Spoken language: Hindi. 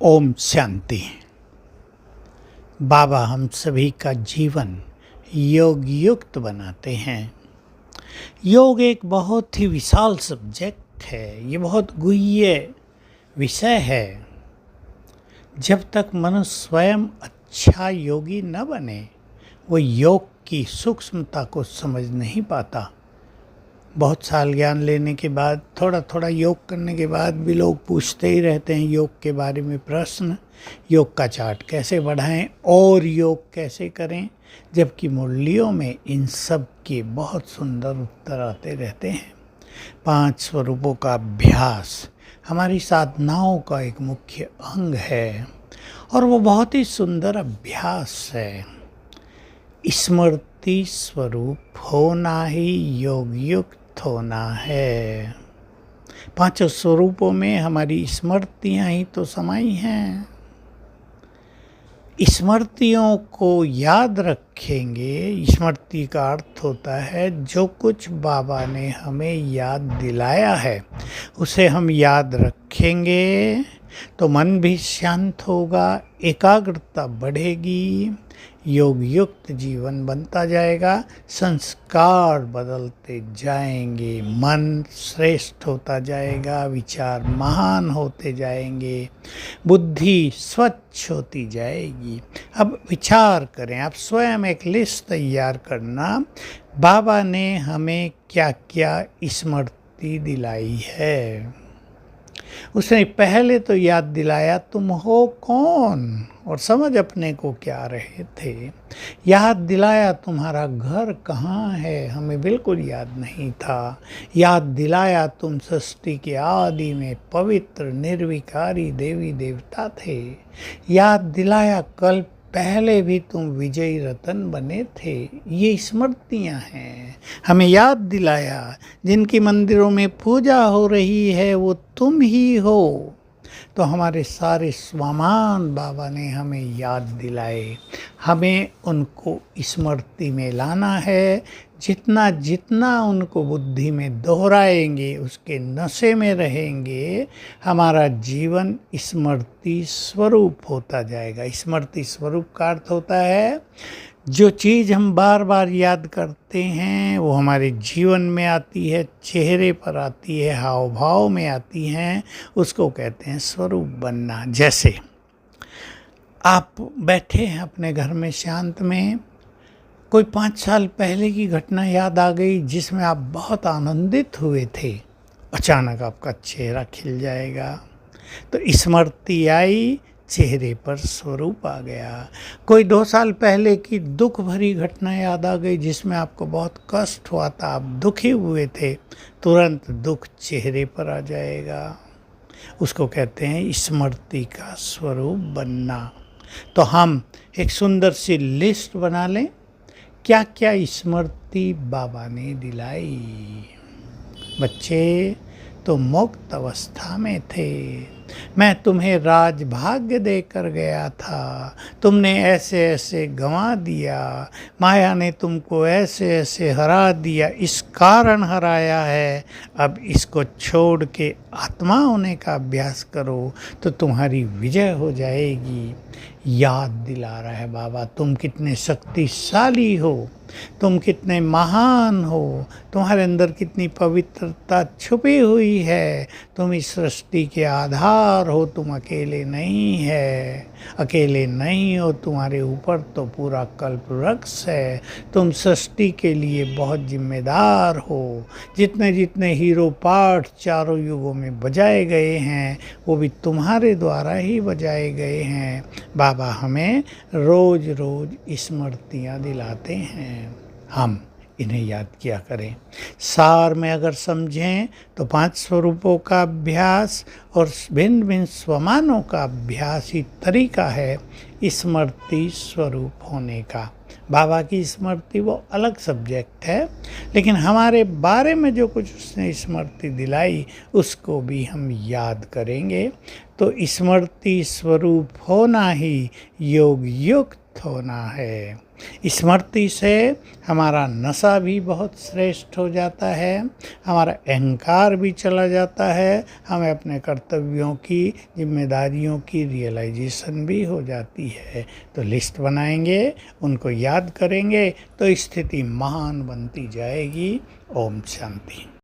ओम शांति। बाबा हम सभी का जीवन योग युक्त बनाते हैं। योग एक बहुत ही विशाल सब्जेक्ट है, ये बहुत गुह्य विषय है। जब तक मनुष्य स्वयं अच्छा योगी न बने वो योग की सूक्ष्मता को समझ नहीं पाता। बहुत साल ज्ञान लेने के बाद, थोड़ा थोड़ा योग करने के बाद भी लोग पूछते ही रहते हैं योग के बारे में प्रश्न। योग का चार्ट कैसे बढ़ाएं और योग कैसे करें, जबकि मुरलियों में इन सब के बहुत सुंदर उत्तर आते रहते हैं। 5 स्वरूपों का अभ्यास हमारी साधनाओं का एक मुख्य अंग है और वो बहुत ही सुंदर अभ्यास है। स्मृति स्वरूप होना ही योग युक्त होना है। 5 स्वरूपों में हमारी स्मृतियाँ ही तो समाई हैं। स्मृतियों को याद रखेंगे। स्मृति का अर्थ होता है जो कुछ बाबा ने हमें याद दिलाया है उसे हम याद रखेंगे तो मन भी शांत होगा, एकाग्रता बढ़ेगी, योग युक्त जीवन बनता जाएगा, संस्कार बदलते जाएंगे, मन श्रेष्ठ होता जाएगा, विचार महान होते जाएंगे, बुद्धि स्वच्छ होती जाएगी। अब विचार करें, आप स्वयं एक लिस्ट तैयार करना, बाबा ने हमें क्या क्या स्मृति दिलाई है। उसने पहले तो याद दिलाया तुम हो कौन और समझ अपने को क्या रहे थे। याद दिलाया तुम्हारा घर कहाँ है, हमें बिल्कुल याद नहीं था। याद दिलाया तुम सृष्टि के आदि में पवित्र निर्विकारी देवी देवता थे। याद दिलाया कल पहले भी तुम विजयी रतन बने थे। ये स्मृतियाँ हैं। हमें याद दिलाया जिनकी मंदिरों में पूजा हो रही है वो तुम ही हो। तो हमारे सारे स्वामान बाबा ने हमें याद दिलाए। हमें उनको स्मृति में लाना है। जितना जितना उनको बुद्धि में दोहराएंगे उसके नशे में रहेंगे, हमारा जीवन स्मृति स्वरूप होता जाएगा। स्मृति स्वरूप का अर्थ होता है जो चीज़ हम बार बार याद करते हैं वो हमारे जीवन में आती है, चेहरे पर आती है, हाव भाव में आती हैं, उसको कहते हैं स्वरूप बनना। जैसे आप बैठे हैं अपने घर में शांत में, कोई 5 साल पहले की घटना याद आ गई जिसमें आप बहुत आनंदित हुए थे, अचानक आपका चेहरा खिल जाएगा। तो स्मृति आई, चेहरे पर स्वरूप आ गया। कोई 2 साल पहले की दुख भरी घटना याद आ गई जिसमें आपको बहुत कष्ट हुआ था, आप दुखी हुए थे, तुरंत दुख चेहरे पर आ जाएगा। उसको कहते हैं स्मृति का स्वरूप बनना। तो हम एक सुंदर सी लिस्ट बना लें, क्या क्या स्मृति बाबा ने दिलाई। बच्चे तो मुक्त अवस्था में थे, मैं तुम्हें राजभाग्य देकर गया था, तुमने ऐसे ऐसे गंवा दिया, माया ने तुमको ऐसे ऐसे हरा दिया, इस कारण हराया है। अब इसको छोड़ के आत्मा होने का अभ्यास करो तो तुम्हारी विजय हो जाएगी। याद दिला रहा है बाबा, तुम कितने शक्तिशाली हो, तुम कितने महान हो, तुम्हारे अंदर कितनी पवित्रता छुपी हुई है, तुम इस सृष्टि के आधार हो, तुम अकेले नहीं है, अकेले नहीं हो, तुम्हारे ऊपर तो पूरा कल्प वृक्ष है, तुम सृष्टि के लिए बहुत जिम्मेदार हो। जितने जितने हीरो पार्ट चारों युगों में बजाए गए हैं वो भी तुम्हारे द्वारा ही बजाए गए हैं। बाबा हमें रोज रोज स्मृतियाँ दिलाते हैं, हम इन्हें याद किया करें। सार में अगर समझें तो 5 स्वरूपों का अभ्यास और भिन्न भिन्न स्वमानों का अभ्यास ही तरीका है स्मृति स्वरूप होने का। बाबा की स्मृति वो अलग सब्जेक्ट है, लेकिन हमारे बारे में जो कुछ उसने स्मृति दिलाई उसको भी हम याद करेंगे तो स्मृति स्वरूप होना ही योग युक्त होना है। स्मृति से हमारा नशा भी बहुत श्रेष्ठ हो जाता है, हमारा अहंकार भी चला जाता है, हमें अपने कर्तव्यों की, जिम्मेदारियों की रियलाइजेशन भी हो जाती है। तो लिस्ट बनाएंगे, उनको याद करेंगे तो स्थिति महान बनती जाएगी। ओम शांति।